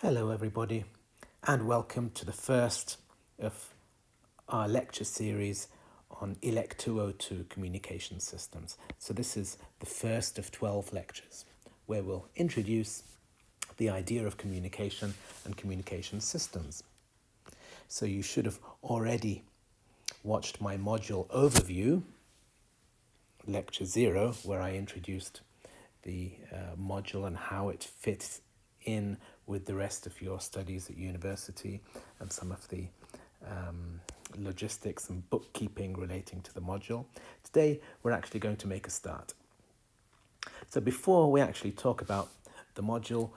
Hello everybody, and welcome to the first of our lecture series on ELEC 202 communication systems. So this is the first of 12 lectures where we'll introduce the idea of communication and communication systems. So you should have already watched my module overview, lecture 0, where I introduced the module and how it fits in with the rest of your studies at university and some of the logistics and bookkeeping relating to the module. Today, we're actually going to make a start. So before we actually talk about the module,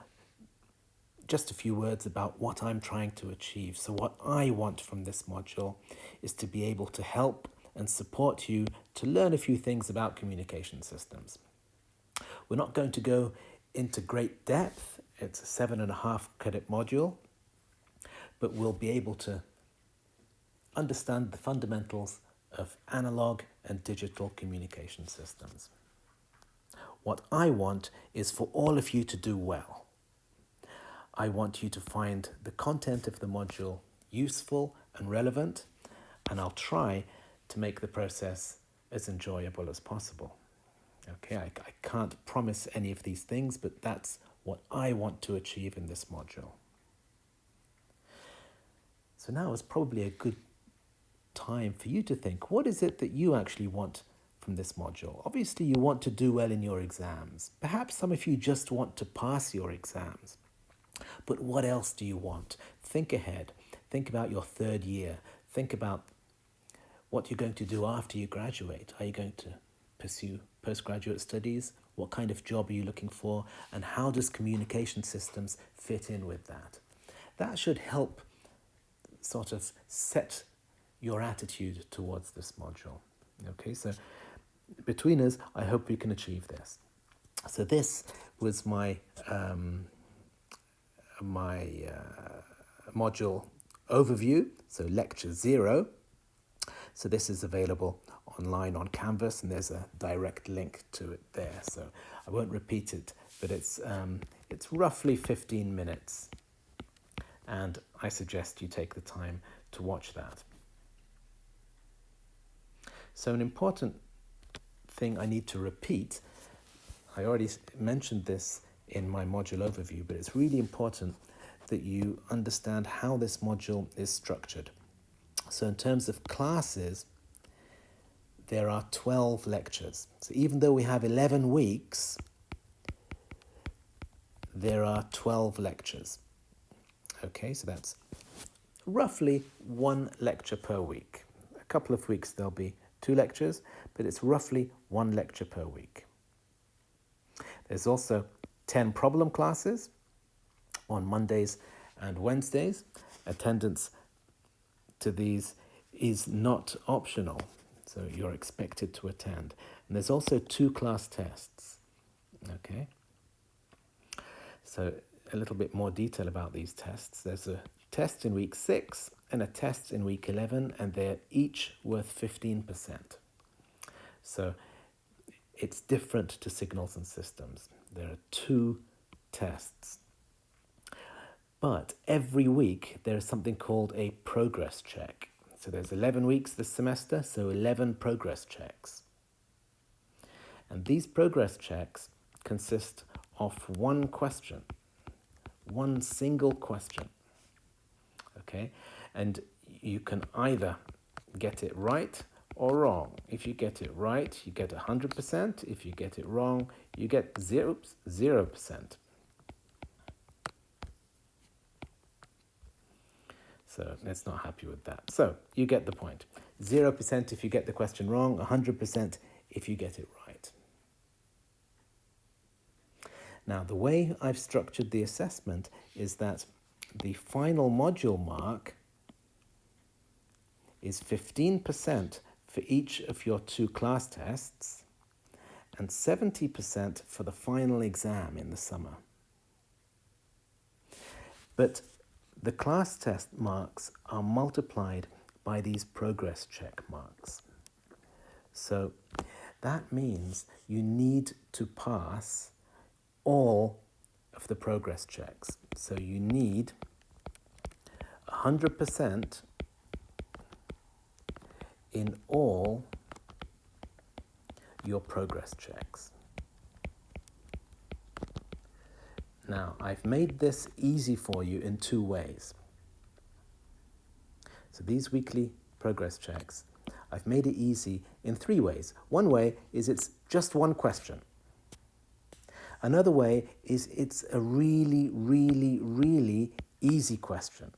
just a few words about what I'm trying to achieve. So what I want from this module is to be able to help and support you to learn a few things about communication systems. We're not going to go into great depth. It's a 7.5 credit module, but we'll be able to understand the fundamentals of analog and digital communication systems. What I want is for all of you to do well. I want you to find the content of the module useful and relevant, and I'll try to make the process as enjoyable as possible. Okay, I can't promise any of these things, but that's what I want to achieve in this module. So now is probably a good time for you to think, what is it that you actually want from this module? Obviously, you want to do well in your exams. Perhaps some of you just want to pass your exams. But what else do you want? Think ahead. Think about your third year. Think about what you're going to do after you graduate. Are you going to pursue postgraduate studies? What kind of job are you looking for? And how does communication systems fit in with that? That should help sort of set your attitude towards this module. Okay, so between us, I hope we can achieve this. So this was my module overview, so lecture 0. So this is available online on Canvas, and there's a direct link to it there. So I won't repeat it, but it's roughly 15 minutes, and I suggest you take the time to watch that. So an important thing I need to repeat, I already mentioned this in my module overview, but it's really important that you understand how this module is structured. So in terms of classes, there are 12 lectures. So even though we have 11 weeks, there are 12 lectures. Okay, so that's roughly 1 lecture per week. A couple of weeks there'll be 2 lectures, but it's roughly 1 lecture per week. There's also 10 problem classes on Mondays and Wednesdays. Attendance to these is not optional, so you're expected to attend. And there's also 2 class tests. Okay. So a little bit more detail about these tests. There's a test in week 6 and a test in week 11, and they're each worth 15%. So it's different to signals and systems. There are 2 tests. But every week there is something called a progress check. So there's 11 weeks this semester, so 11 progress checks. And these progress checks consist of 1 question, 1 single question. Okay? And you can either get it right or wrong. If you get it right, you get 100%. If you get it wrong, you get 0%. So let's not happy with that. So you get the point. 0% if you get the question wrong, 100% if you get it right. Now, the way I've structured the assessment is that the final module mark is 15% for each of your 2 class tests and 70% for the final exam in the summer. But the class test marks are multiplied by these progress check marks. So that means you need to pass all of the progress checks. So you need 100% in all your progress checks. Now, I've made this easy for you in two ways. So these weekly progress checks, I've made it easy in three ways. One way is it's just one question. Another way is it's a really, really, really easy question.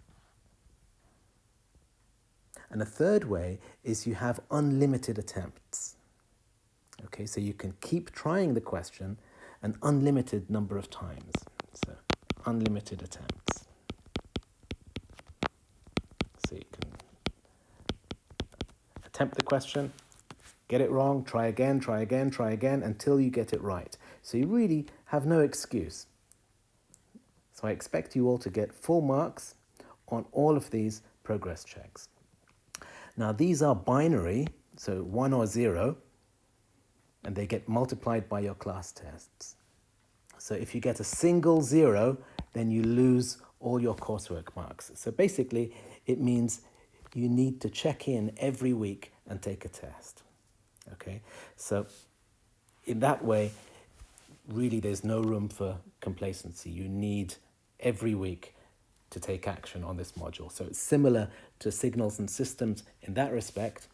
And a third way is you have unlimited attempts. Okay, so you can keep trying the question an unlimited number of times. So, unlimited attempts. So you can attempt the question, get it wrong, try again, try again, try again, until you get it right. So you really have no excuse. So I expect you all to get full marks on all of these progress checks. Now these are binary, so 1 or 0, and they get multiplied by your class tests. So if you get a single 0, then you lose all your coursework marks. So basically, it means you need to check in every week and take a test. Okay, so in that way, really there's no room for complacency. You need every week to take action on this module. So it's similar to signals and systems in that respect,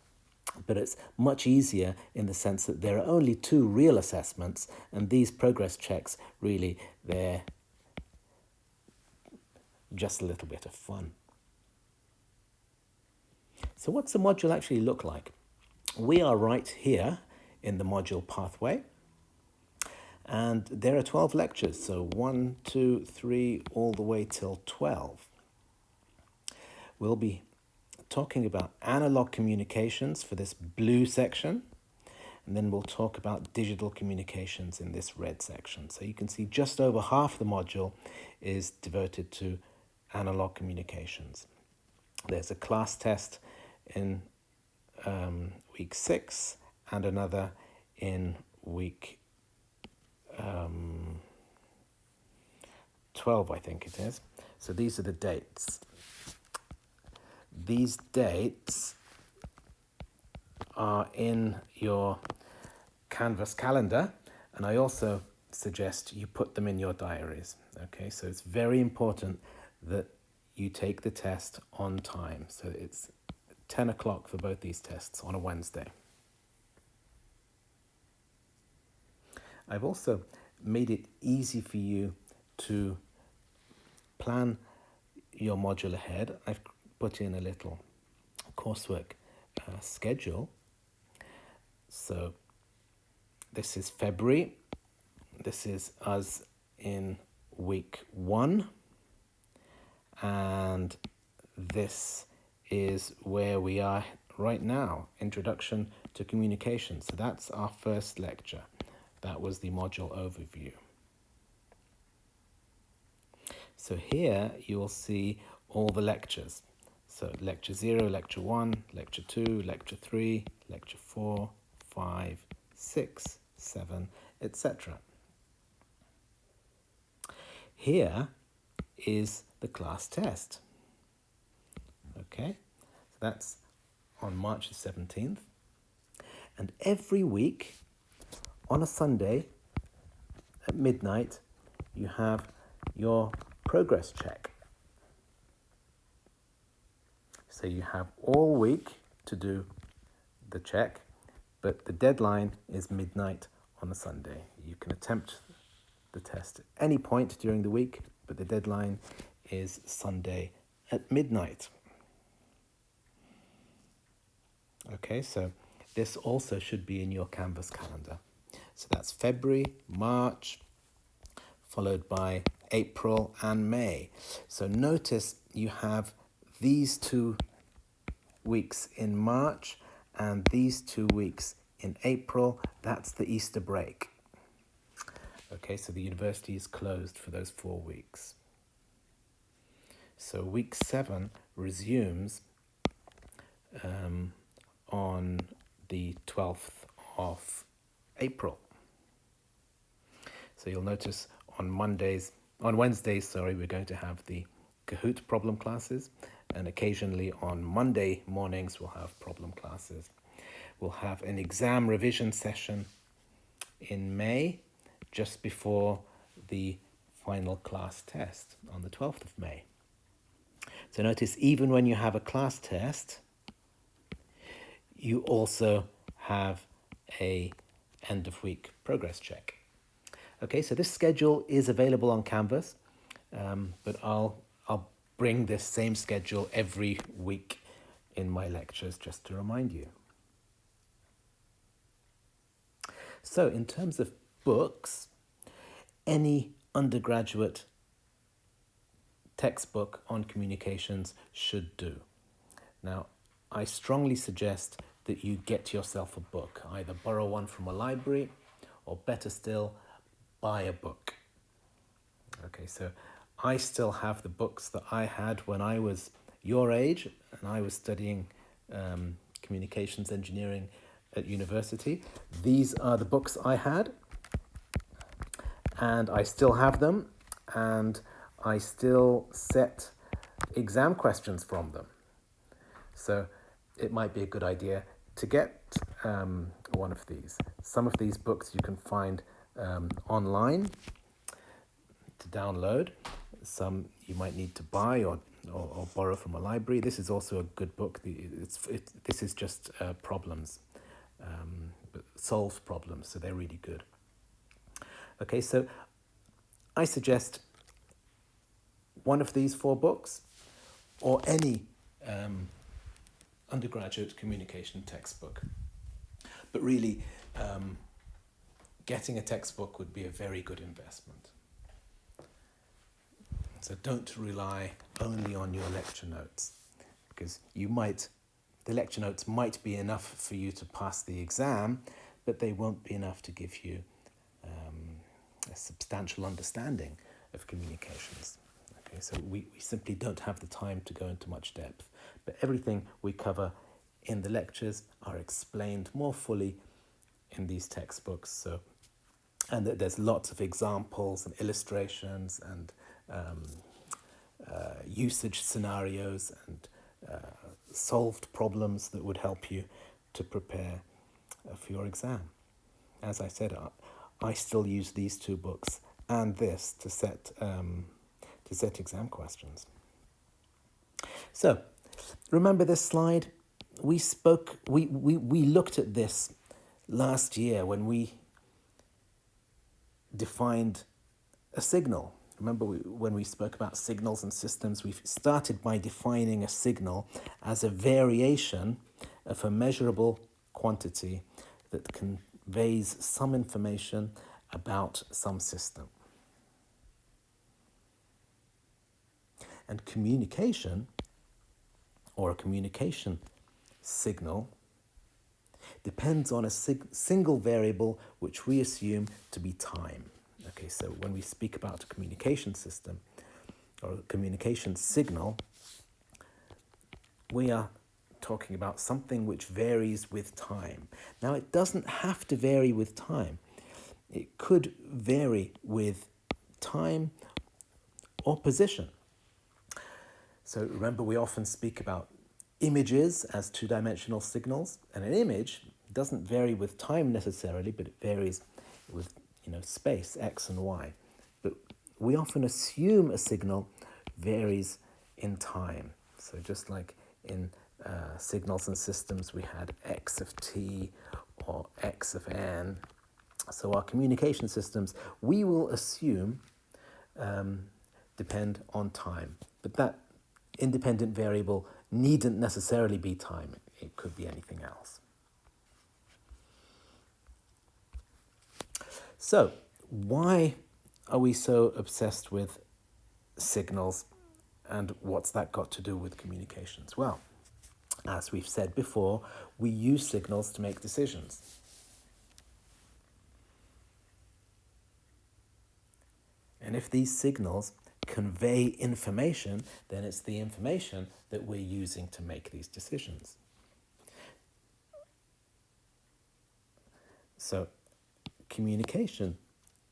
but it's much easier in the sense that there are only 2 real assessments, and these progress checks, really, they're just a little bit of fun. So what's the module actually look like? We are right here in the module pathway, and there are 12 lectures, so 1, 2, 3, all the way till 12. We'll be talking about analog communications for this blue section, and then we'll talk about digital communications in this red section. So you can see just over half the module is devoted to analog communications. There's a class test in week 6 and another in week 12, I think it is. So these are the dates. These dates are in your Canvas calendar, and I also suggest you put them in your diaries. Okay, so it's very important that you take the test on time. So it's 10 o'clock for both these tests on a Wednesday. I've also made it easy for you to plan your module ahead. I've put in a little coursework schedule. So this is February. This is us in week 1. And this is where we are right now, Introduction to Communication. So that's our first lecture. That was the module overview. So here you will see all the lectures. So lecture 0, lecture 1, lecture 2, lecture 3, lecture 4, 5, 6, 7, etc. Here is the class test. Okay, so that's on March the 17th. And every week on a Sunday at midnight, you have your progress check. So you have all week to do the check, but the deadline is midnight on a Sunday. You can attempt the test at any point during the week, but the deadline is Sunday at midnight. Okay, so this also should be in your Canvas calendar. So that's February, March, followed by April and May. So notice you have these 2 weeks in March and these 2 weeks in April. That's the Easter break. Okay, so the university is closed for those 4 weeks. So week 7 resumes on the 12th of April. So you'll notice on Mondays On Wednesdays, we're going to have the Kahoot problem classes, and occasionally on Monday mornings we'll have problem classes. We'll have an exam revision session in May, just before the final class test on the 12th of May. So notice, even when you have a class test, you also have a end of week progress check. Okay, so this schedule is available on Canvas, but I'll bring this same schedule every week in my lectures just to remind you. So in terms of books, any undergraduate textbook on communications should do. Now, I strongly suggest that you get yourself a book, either borrow one from a library or, better still, buy a book. Okay, so I still have the books that I had when I was your age and I was studying communications engineering at university. These are the books I had, and I still have them, and I still set exam questions from them. So it might be a good idea to get one of these. Some of these books you can find online to download. Some you might need to buy or borrow from a library. This is also a good book. This is just problems, but solved problems, so they're really good. Okay, so I suggest one of these 4 books or any undergraduate communication textbook. But really, getting a textbook would be a very good investment. So don't rely only on your lecture notes, because the lecture notes might be enough for you to pass the exam, but they won't be enough to give you a substantial understanding of communications. Okay, so we simply don't have the time to go into much depth, but everything we cover in the lectures are explained more fully in these textbooks. And there's lots of examples and illustrations and usage scenarios and solved problems that would help you to prepare for your exam. As I said, I still use these 2 books and this to set exam questions. So, remember this slide? We looked at this last year when we defined a signal. Remember when we spoke about signals and systems, we started by defining a signal as a variation of a measurable quantity that conveys some information about some system. And communication, or a communication signal, depends on a single variable which we assume to be time. Okay, so when we speak about a communication system or a communication signal, we are talking about something which varies with time. Now, it doesn't have to vary with time. It could vary with time or position. So remember, we often speak about images as 2-dimensional signals, and an image doesn't vary with time necessarily, but it varies with space, x and y. But we often assume a signal varies in time. So just like in signals and systems, we had x of t or x of n. So our communication systems, we will assume, depend on time. But that independent variable needn't necessarily be time. It could be anything else. So, why are we so obsessed with signals, and what's that got to do with communications? Well, as we've said before, we use signals to make decisions. And if these signals convey information, then it's the information that we're using to make these decisions. So communication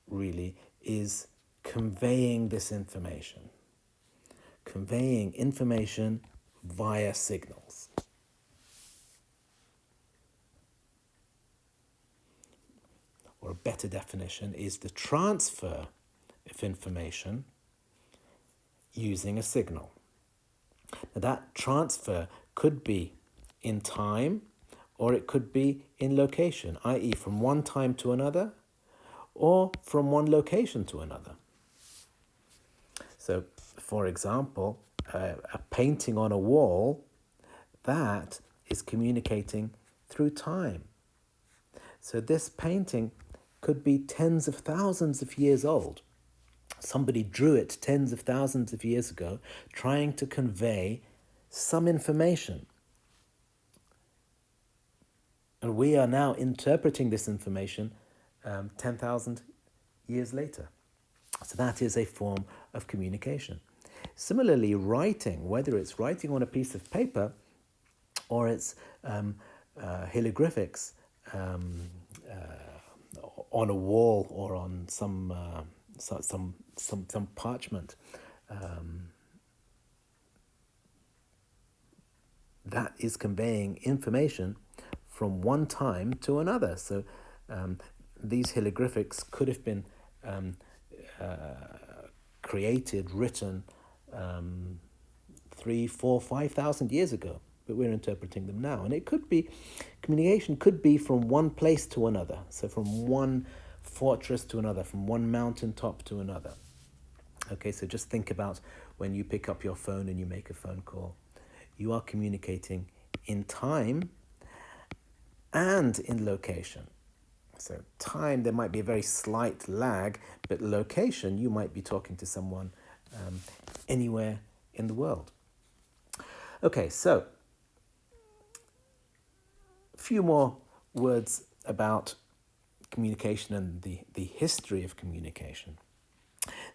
really is conveying this information. Conveying information via signals. Or a better definition is the transfer of information using a signal. Now that transfer could be in time or it could be in location, i.e. from one time to another or from one location to another. So, for example, a painting on a wall, that is communicating through time. So this painting could be tens of thousands of years old. Somebody drew it tens of thousands of years ago, trying to convey some information. And we are now interpreting this information 10,000 years later. So that is a form of communication. Similarly, writing, whether it's writing on a piece of paper or it's hieroglyphics on a wall or on some parchment, that is conveying information from one time to another. So these hieroglyphics could have been created, written 3, 4, 5,000 years ago, but we're interpreting them now. And it could be, communication could be from one place to another. So from one fortress to another, from one mountaintop to another. Okay, so just think about when you pick up your phone and you make a phone call. You are communicating in time and in location. So time, there might be a very slight lag, but location, you might be talking to someone anywhere in the world. Okay, so a few more words about communication and the history of communication.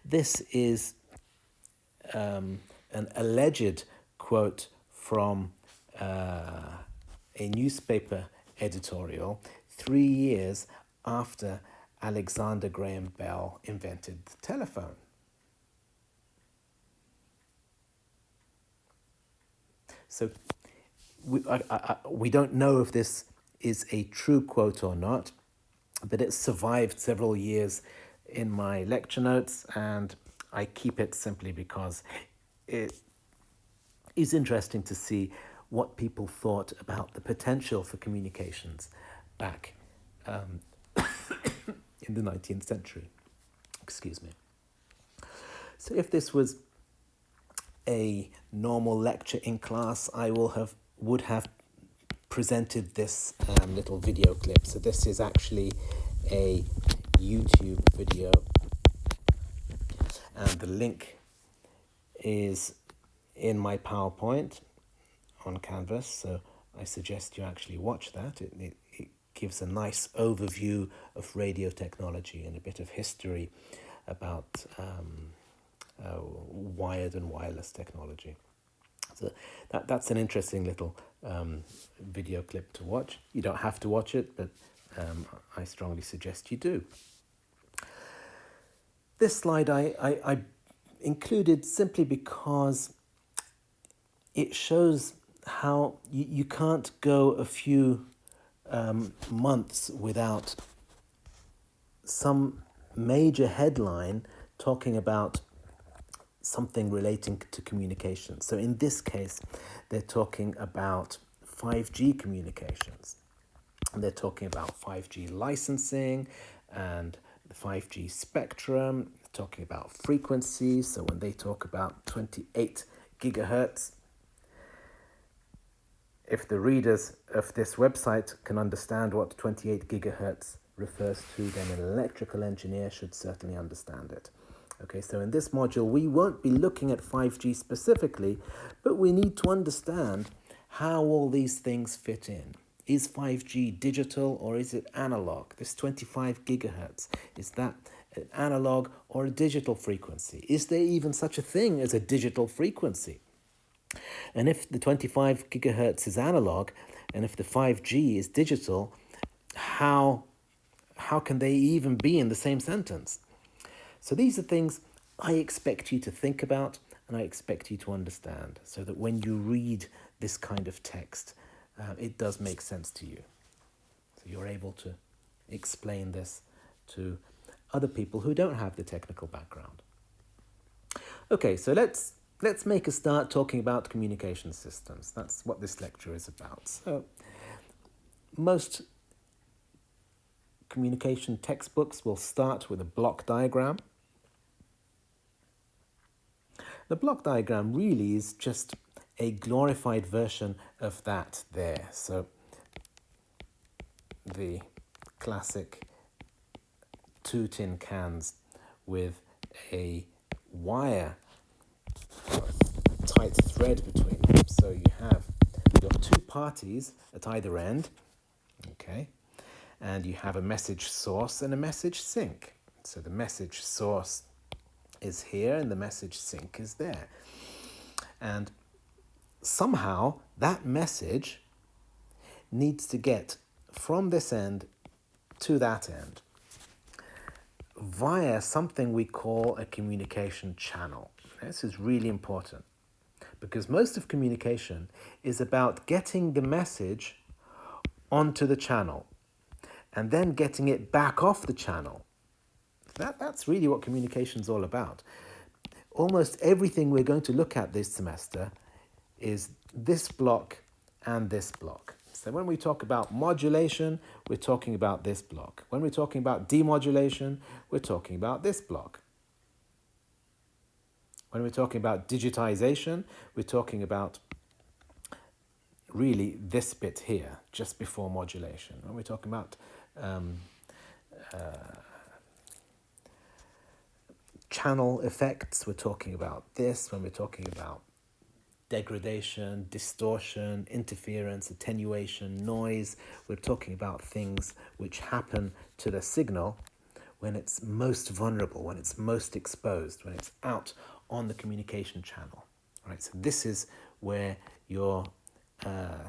This is an alleged quote from a newspaper editorial 3 years after Alexander Graham Bell invented the telephone. So we don't know if this is a true quote or not, but it survived several years in my lecture notes, and I keep it simply because it is interesting to see what people thought about the potential for communications back in the 19th century. Excuse me. So if this was a normal lecture in class, I would have presented this little video clip. So this is actually a YouTube video, and the link is in my PowerPoint on Canvas, so I suggest you actually watch that. It gives a nice overview of radio technology and a bit of history about wired and wireless technology. So that's an interesting little video clip to watch. You don't have to watch it, but I strongly suggest you do. This slide I included simply because it shows how you can't go a few months without some major headline talking about something relating to communication. So in this case, they're talking about 5G communications. And they're talking about 5G licensing and the 5G spectrum, they're talking about frequencies. So when they talk about 28 gigahertz, if the readers of this website can understand what 28 gigahertz refers to, then an electrical engineer should certainly understand it. Okay, so in this module, we won't be looking at 5G specifically, but we need to understand how all these things fit in. Is 5G digital or is it analog? This 25 gigahertz, is that an analog or a digital frequency? Is there even such a thing as a digital frequency? And if the 25 gigahertz is analog, and if the 5G is digital, how can they even be in the same sentence? So these are things I expect you to think about and I expect you to understand, so that when you read this kind of text, it does make sense to you. So you're able to explain this to other people who don't have the technical background. Okay, so let's make a start talking about communication systems. That's what this lecture is about. So most communication textbooks will start with a block diagram. The block diagram really is just a glorified version of that there. So the classic two tin cans with a wire, a tight thread between them. So you have your two parties at either end, okay, and you have a message source and a message sink. So the message source is here and the message sink is there. And somehow that message needs to get from this end to that end via something we call a communication channel. This is really important because most of communication is about getting the message onto the channel and then getting it back off the channel. That's really what communication is all about. Almost everything we're going to look at this semester is this block and this block. So when we talk about modulation, we're talking about this block. When we're talking about demodulation, we're talking about this block. When we're talking about digitization, we're talking about really this bit here, just before modulation. When we're talking about channel effects, we're talking about this. When we're talking about degradation, distortion, interference, attenuation, noise, we're talking about things which happen to the signal when it's most vulnerable, when it's most exposed, when it's out on the communication channel. Right? So this is where your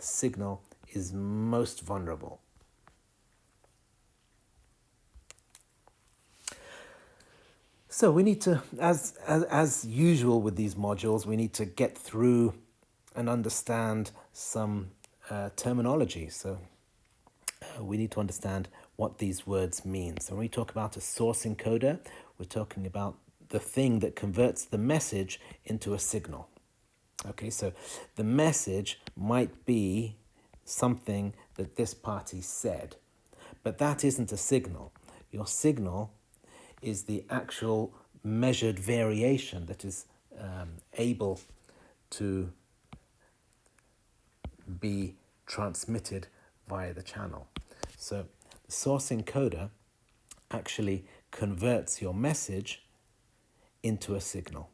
signal is most vulnerable. So we need to, as usual with these modules, we need to get through and understand some terminology. So we need to understand what these words mean. So when we talk about a source encoder, we're talking about the thing that converts the message into a signal. Okay, so the message might be something that this party said, but that isn't a signal. Your signal is the actual measured variation that is able to be transmitted via the channel. So the source encoder actually converts your message into a signal.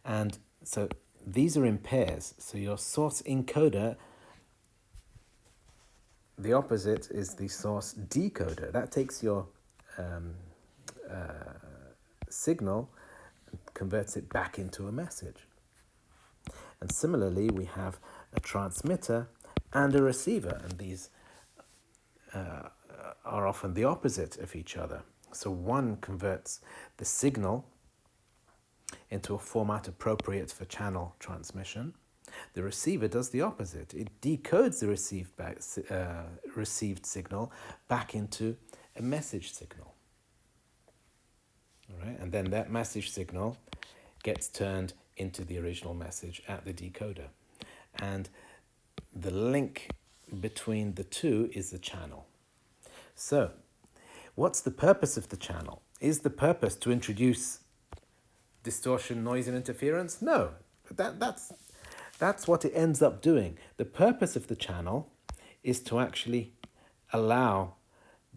And so these are in pairs. So your source encoder, the opposite is the source decoder. That takes your signal and converts it back into a message. And similarly, we have a transmitter and a receiver, and these are often the opposite of each other. So one converts the signal into a format appropriate for channel transmission. The receiver does the opposite. It decodes the received signal back into a message signal. All right? And then that message signal gets turned into the original message at the decoder. And the link between the two is the channel. So, what's the purpose of the channel? Is the purpose to introduce distortion, noise, and interference? No, that's what it ends up doing. The purpose of the channel is to actually allow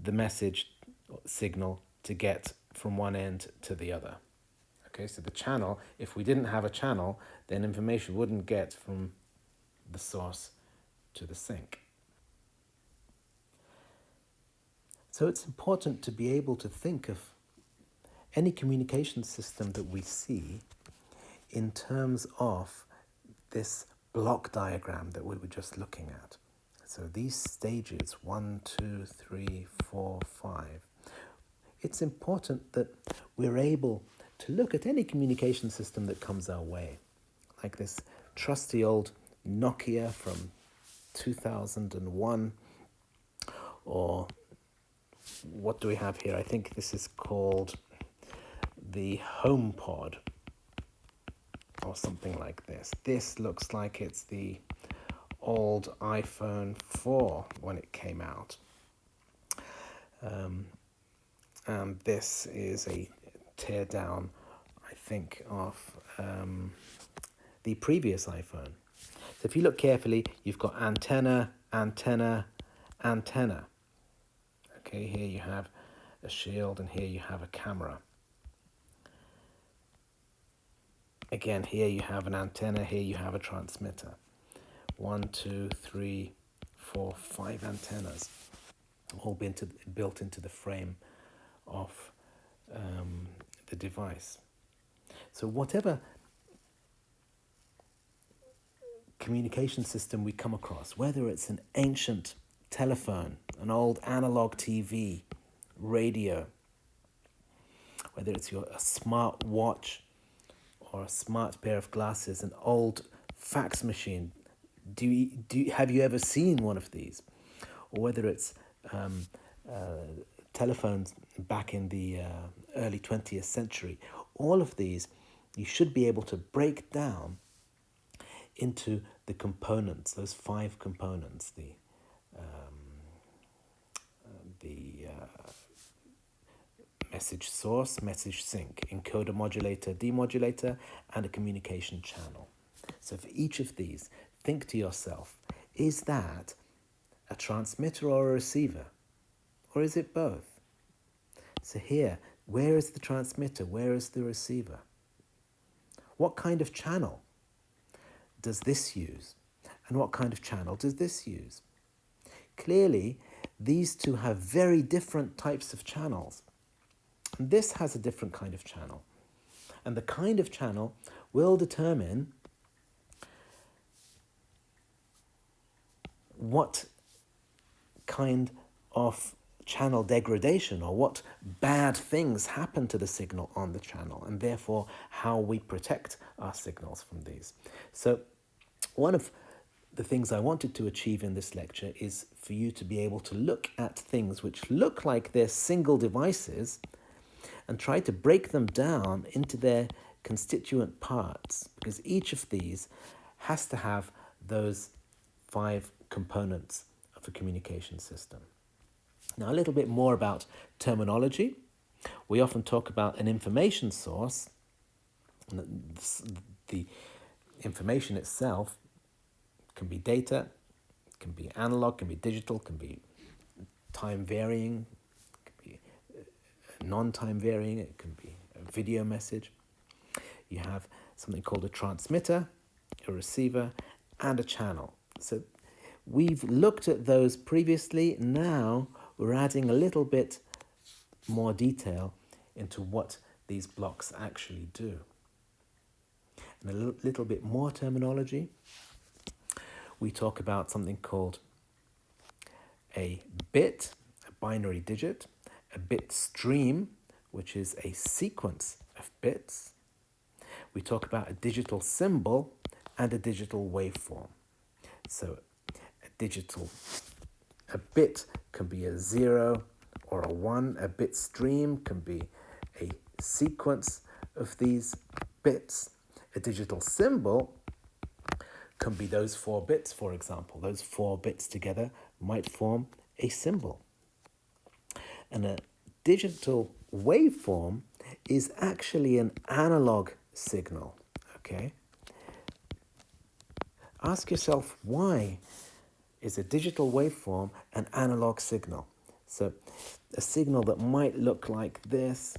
the message signal to get from one end to the other. Okay, so the channel, if we didn't have a channel, then information wouldn't get from the source to the sink. So it's important to be able to think of any communication system that we see in terms of this block diagram that we were just looking at. So these stages, 1, 2, 3, 4, 5, it's important that we're able to look at any communication system that comes our way, like this trusty old Nokia from 2001, or what do we have here? I think this is called the HomePod or something like this. This looks like it's the old iPhone 4 when it came out. And this is a teardown, I think, of the previous iPhone. So if you look carefully, you've got antenna, antenna, antenna. Okay, here you have a shield and here you have a camera. Again, here you have an antenna, here you have a transmitter. 1, 2, 3, 4, 5 antennas, all built into the frame of the device. So whatever communication system we come across, whether it's an ancient telephone, an old analog TV, radio, whether it's a smart watch or a smart pair of glasses, an old fax machine, have you ever seen one of these? Or whether it's telephones back in the early 20th century, all of these you should be able to break down into the components, those 5 components, the message source, message sink, encoder, modulator, demodulator, and a communication channel. So for each of these, think to yourself, is that a transmitter or a receiver? Or is it both? So here, where is the transmitter? Where is the receiver? What kind of channel does this use? And what kind of channel does this use? Clearly, these two have very different types of channels. And this has a different kind of channel. And the kind of channel will determine what kind of channel degradation or what bad things happen to the signal on the channel, and therefore how we protect our signals from these. So one of the things I wanted to achieve in this lecture is for you to be able to look at things which look like they're single devices and try to break them down into their constituent parts, because each of these has to have those 5 components of a communication system. Now, a little bit more about terminology. We often talk about an information source. The information itself can be data, can be analog, can be digital, can be time varying, can be non-time varying, it can be a video message. You have something called a transmitter, a receiver, and a channel. So we've looked at those previously. Now we're adding a little bit more detail into what these blocks actually do. And a little bit more terminology. We talk about something called a bit, a binary digit, a bit stream, which is a sequence of bits. We talk about a digital symbol and a digital waveform. So a bit can be a 0 or a 1. A bit stream can be a sequence of these bits. A digital symbol can be those 4 bits, for example. Those 4 bits together might form a symbol. And a digital waveform is actually an analog signal, okay? Ask yourself, why is a digital waveform an analog signal? So a signal that might look like this,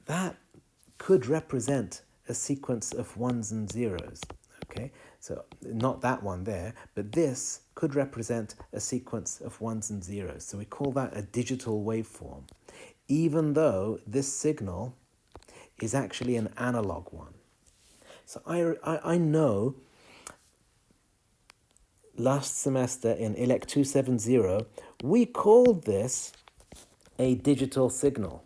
that could represent a sequence of 1s and 0s, okay? So not that one there, but this could represent a sequence of 1s and 0s. So we call that a digital waveform, even though this signal is actually an analog one. So I know last semester in Elect 270, we called this a digital signal.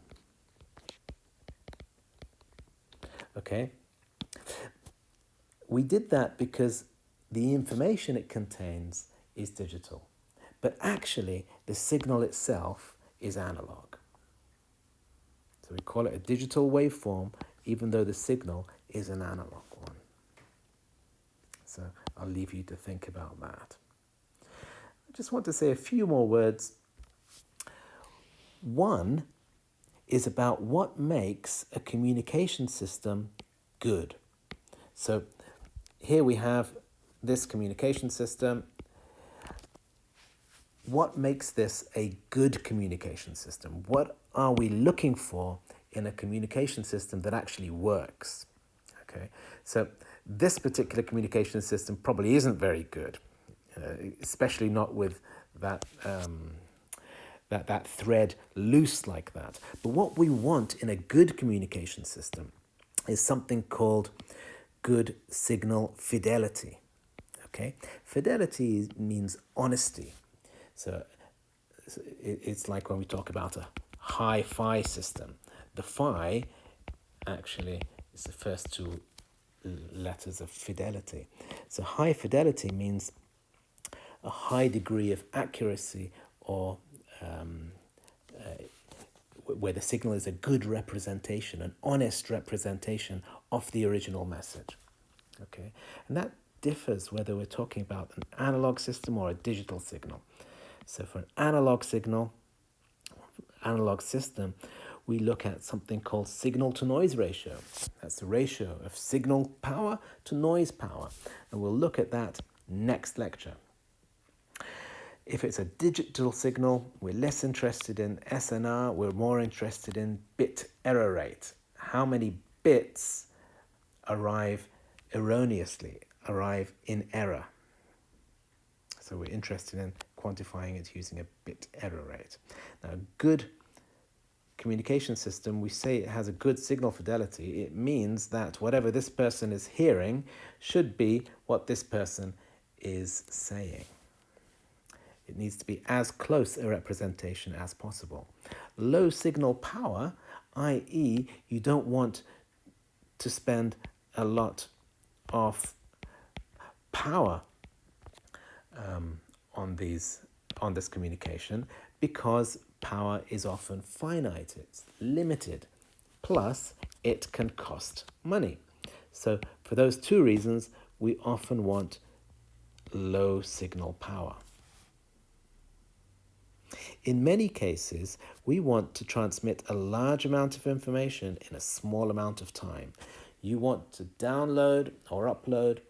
Okay? We did that because the information it contains is digital. But actually, the signal itself is analog. So we call it a digital waveform, even though the signal is an analog one. So I'll leave you to think about that. I just want to say a few more words. One is about what makes a communication system good. So here we have this communication system. What makes this a good communication system? What are we looking for in a communication system that actually works? Okay, so this particular communication system probably isn't very good, especially not with that that thread loose like that. But what we want in a good communication system is something called good signal fidelity. Okay, fidelity means honesty. So it's like when we talk about a hi-fi system. The phi actually is the first two letters of fidelity. So high fidelity means a high degree of accuracy, or where the signal is a good representation, an honest representation of the original message. Okay, and that differs whether we're talking about an analog system or a digital signal. So for an analog system, we look at something called signal-to-noise ratio. That's the ratio of signal power to noise power. And we'll look at that next lecture. If it's a digital signal, we're less interested in SNR, we're more interested in bit error rate. How many bits arrive erroneously, arrive in error. So we're interested in quantifying it using a bit error rate. Now, a good communication system, we say it has a good signal fidelity. It means that whatever this person is hearing should be what this person is saying. It needs to be as close a representation as possible. Low signal power, i.e., you don't want to spend a lot of power on this communication, because power is often finite, it's limited, plus it can cost money. So for those two reasons, we often want low signal power. In many cases, we want to transmit a large amount of information in a small amount of time. You want to download or upload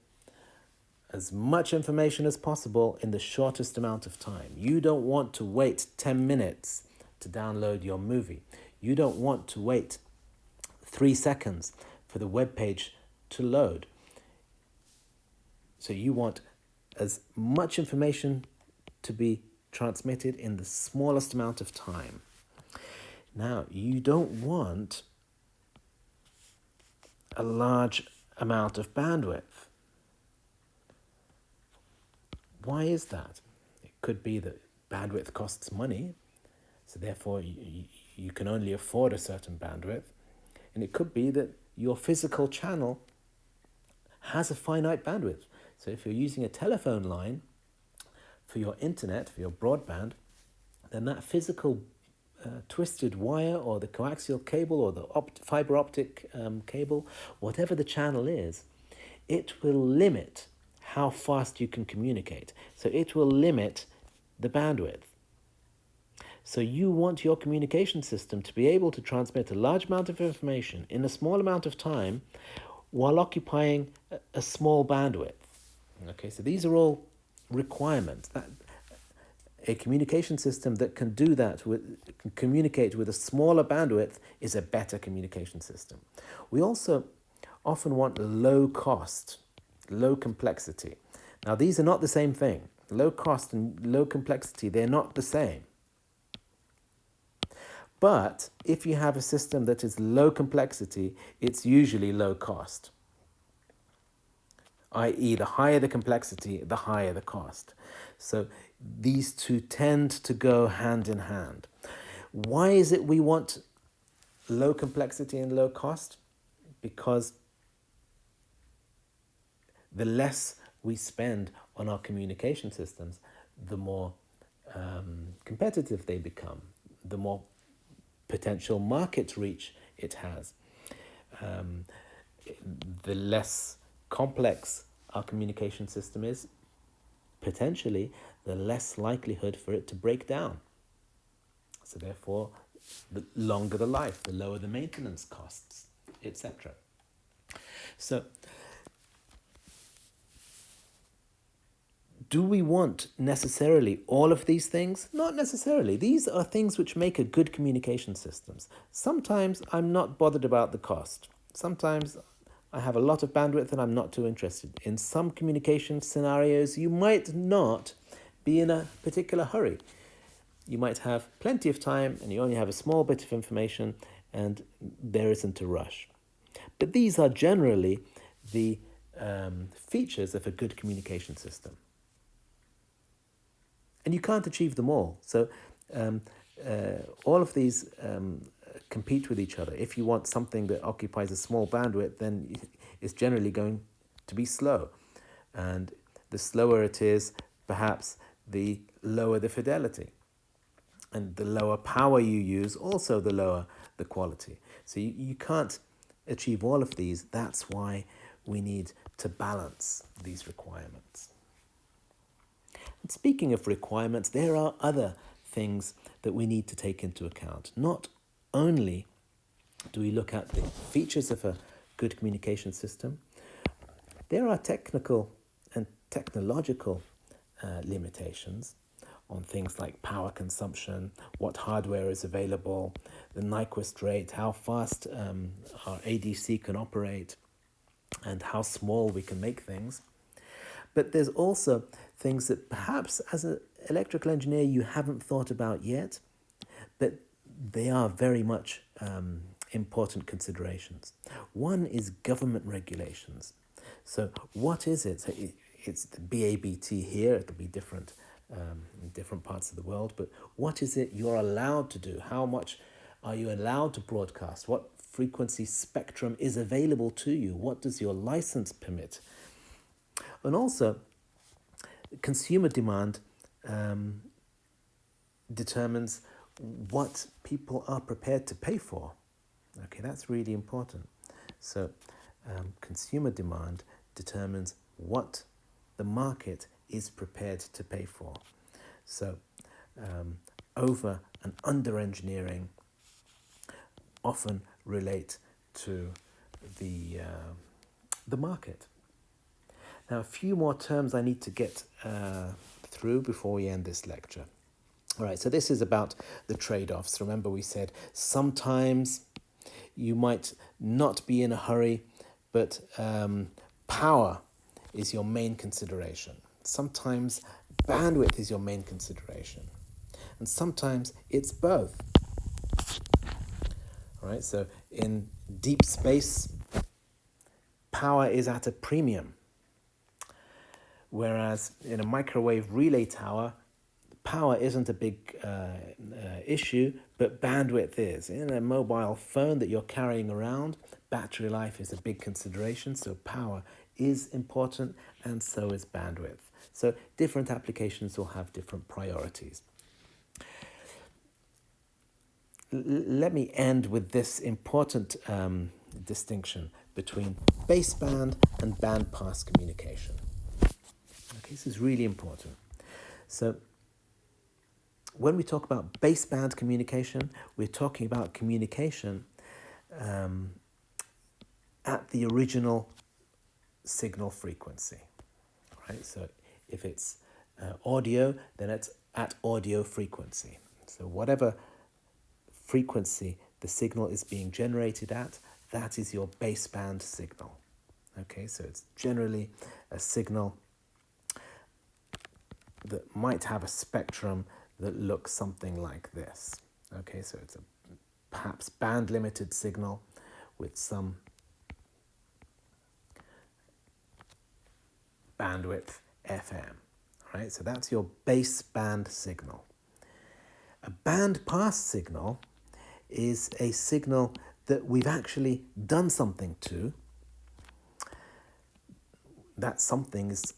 as much information as possible in the shortest amount of time. You don't want to wait 10 minutes to download your movie. You don't want to wait 3 seconds for the web page to load. So you want as much information to be transmitted in the smallest amount of time. Now, you don't want a large amount of bandwidth. Why is that? It could be that bandwidth costs money, so therefore you can only afford a certain bandwidth. And it could be that your physical channel has a finite bandwidth. So if you're using a telephone line for your internet, for your broadband, then that physical twisted wire, or the coaxial cable, or the fiber optic cable, whatever the channel is, it will limit how fast you can communicate. So it will limit the bandwidth. So you want your communication system to be able to transmit a large amount of information in a small amount of time while occupying a small bandwidth. Okay, so these are all requirements. That a communication system that can do that, can communicate with a smaller bandwidth, is a better communication system. We also often want low cost, low complexity. Now, these are not the same thing. Low cost and low complexity, they're not the same. But if you have a system that is low complexity, it's usually low cost. I.e., the higher the complexity, the higher the cost. So these two tend to go hand in hand. Why is it we want low complexity and low cost? Because the less we spend on our communication systems, the more competitive they become, the more potential market reach it has. The less complex our communication system is, potentially, the less likelihood for it to break down. So therefore, the longer the life, the lower the maintenance costs, etc. So, do we want necessarily all of these things? Not necessarily. These are things which make a good communication systems. Sometimes I'm not bothered about the cost. Sometimes I have a lot of bandwidth and I'm not too interested. In some communication scenarios, you might not be in a particular hurry. You might have plenty of time and you only have a small bit of information and there isn't a rush. But these are generally the features of a good communication system. And you can't achieve them all. So all of these compete with each other. If you want something that occupies a small bandwidth, then it's generally going to be slow. And the slower it is, perhaps the lower the fidelity. And the lower power you use, also the lower the quality. So you can't achieve all of these. That's why we need to balance these requirements. And speaking of requirements, there are other things that we need to take into account. Not only do we look at the features of a good communication system, there are technical and technological limitations on things like power consumption, what hardware is available, the Nyquist rate, how fast our ADC can operate, and how small we can make things. But there's also things that perhaps as an electrical engineer you haven't thought about yet, but they are very much important considerations. One is government regulations. So what is it? So it's the BABT here, it'll be different in different parts of the world, but what is it you're allowed to do? How much are you allowed to broadcast? What frequency spectrum is available to you? What does your license permit? And also, consumer demand determines what people are prepared to pay for. Okay, that's really important. So, consumer demand determines what the market is prepared to pay for. So, over and under engineering often relate to the market. Now, a few more terms I need to get through before we end this lecture. All right, so this is about the trade-offs. Remember we said sometimes you might not be in a hurry, but power is your main consideration. Sometimes bandwidth is your main consideration. And sometimes it's both. All right, so in deep space, power is at a premium. Whereas in a microwave relay tower, power isn't a big issue, but bandwidth is. In a mobile phone that you're carrying around, battery life is a big consideration, so power is important, and so is bandwidth. So different applications will have different priorities. Let me end with this important distinction between baseband and bandpass communication. Okay, this is really important. So when we talk about baseband communication, we're talking about communication at the original signal frequency. Right? So if it's audio, then it's at audio frequency. So whatever frequency the signal is being generated at, that is your baseband signal. Okay, so it's generally a signal that might have a spectrum that looks something like this. Okay, so it's a perhaps band-limited signal with some bandwidth FM. right? So that's your baseband signal. A bandpass signal is a signal that we've actually done something to. That something is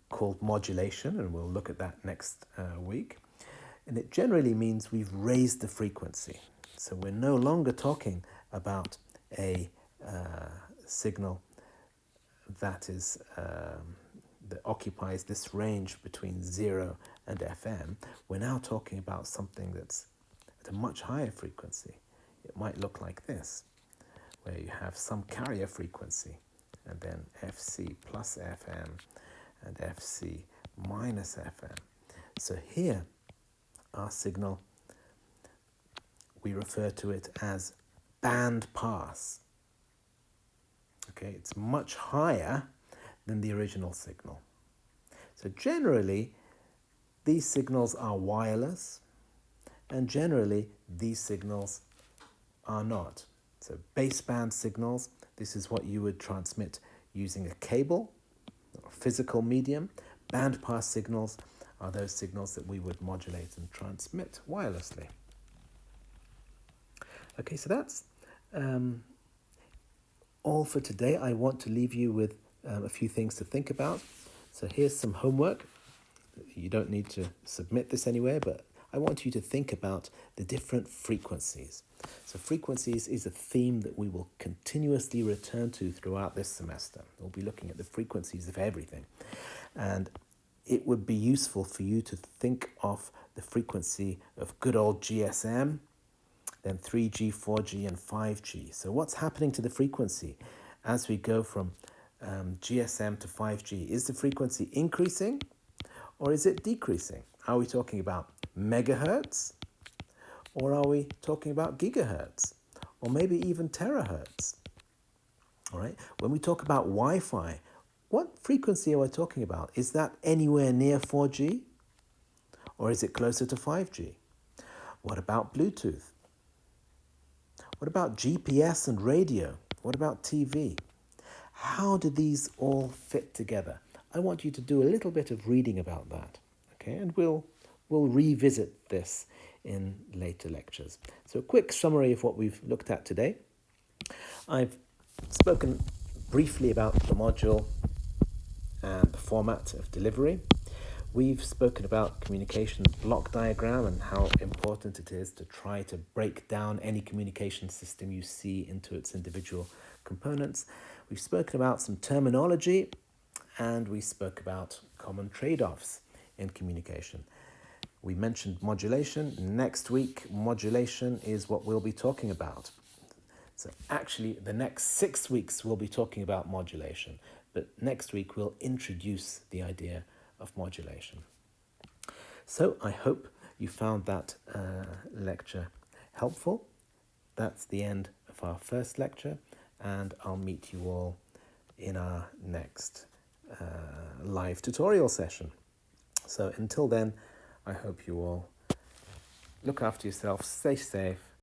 called modulation, and we'll look at that next week. And it generally means we've raised the frequency. So we're no longer talking about a signal that is that occupies this range between 0 and FM. We're now talking about something that's at a much higher frequency. It might look like this, where you have some carrier frequency, and then FC plus FM and FC minus FM. So here, our signal, we refer to it as band pass. Okay, it's much higher than the original signal. So generally, these signals are wireless, and generally, these signals are not. So baseband signals, this is what you would transmit using a cable or physical medium. Bandpass signals are those signals that we would modulate and transmit wirelessly. Okay, so that's all for today. I want to leave you with a few things to think about. So here's some homework. You don't need to submit this anywhere, but I want you to think about the different frequencies. So frequencies is a theme that we will continuously return to throughout this semester. We'll be looking at the frequencies of everything. And it would be useful for you to think of the frequency of good old GSM, then 3G, 4G, and 5G. So what's happening to the frequency as we go from GSM to 5G? Is the frequency increasing or is it decreasing? Are we talking about megahertz, or are we talking about gigahertz, or maybe even terahertz? All right. When we talk about Wi-Fi, what frequency are we talking about? Is that anywhere near 4G, or is it closer to 5G? What about Bluetooth? What about GPS and radio? What about TV? How do these all fit together? I want you to do a little bit of reading about that, okay? And we'll revisit this in later lectures. So a quick summary of what we've looked at today. I've spoken briefly about the module and the format of delivery. We've spoken about communication block diagram and how important it is to try to break down any communication system you see into its individual components. We've spoken about some terminology, and we spoke about common trade-offs in communication. We mentioned modulation. Next week, modulation is what we'll be talking about. So actually, the next 6 weeks we'll be talking about modulation, but next week we'll introduce the idea of modulation. So I hope you found that lecture helpful. That's the end of our first lecture, and I'll meet you all in our next live tutorial session. So until then, I hope you all look after yourself, stay safe,